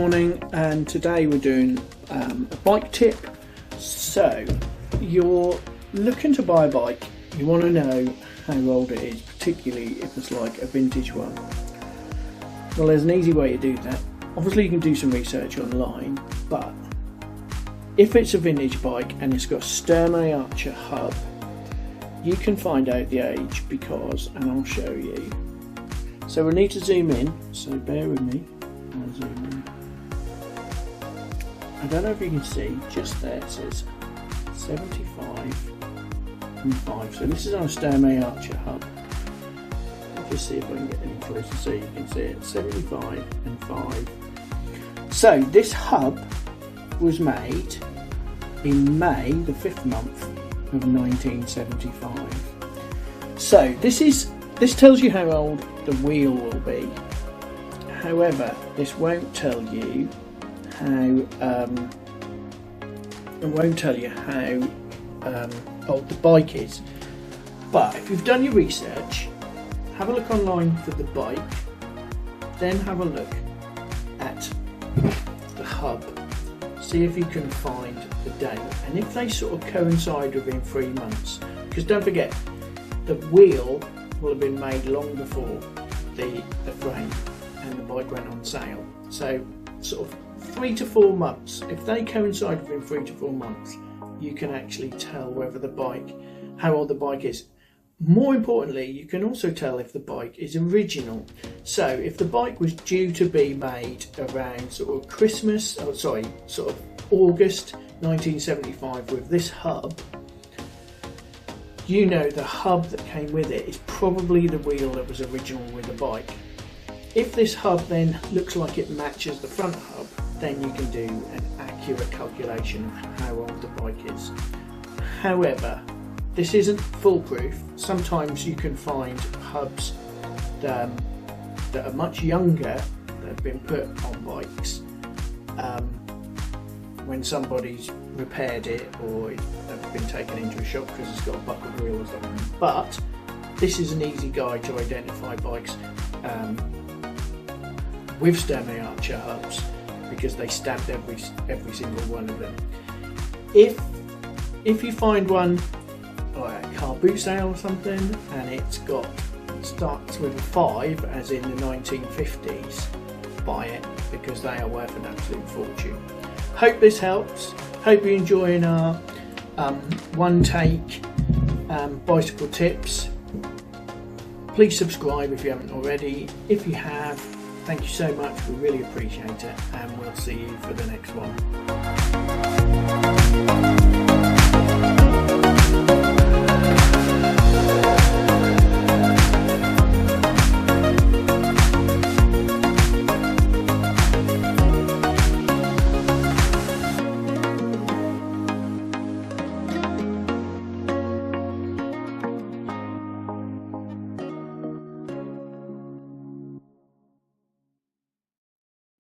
morning, and today we're doing a bike tip. So you're looking to buy a bike, you want to know how old it is, particularly if it's like a vintage one. Well, there's an easy way to do that. Obviously you can do some research online, but if it's a vintage bike and it's got a Sturmey Archer hub, you can find out the age because, and I'll show you. So we need to zoom in, so bear with me. I'll zoom in. I don't know if you can see, just there it says 75 and 5. So this is on a Sturmey Archer hub. I'll just see if I can get any closer so you can see it. 75 and 5. So this hub was made in May, the 5th month of 1975. So this tells you how old the wheel will be. However, this won't tell you how old the bike is. But if you've done your research, have a look online for the bike, then have a look at the hub. See if you can find the date, and if they sort of coincide within 3 months, because don't forget, the wheel will have been made long before the frame and the bike went on sale. So sort of 3 to 4 months, if they coincide within 3 to 4 months, you can actually tell whether the bike, how old the bike is. More importantly, you can also tell if the bike is original. So if the bike was due to be made around sort of August 1975 with this hub, you know the hub that came with it is probably the wheel that was original with the bike. If this hub then looks like it matches the front hub, then you can do an accurate calculation of how old the bike is. However, this isn't foolproof. Sometimes you can find hubs that are much younger that have been put on bikes when somebody's repaired it or it's been taken into a shop because it's got a buckled wheel or something. But this is an easy guide to identify bikes with Sturmey Archer hubs, because they stamped every single one of them. If you find one like a car boot sale or something and it starts with a 5 as in the 1950s, buy it, because they are worth an absolute fortune. Hope this helps. Hope you're enjoying our one take bicycle tips. Please subscribe if you haven't already. If you have, thank you so much, we really appreciate it, and we'll see you for the next one.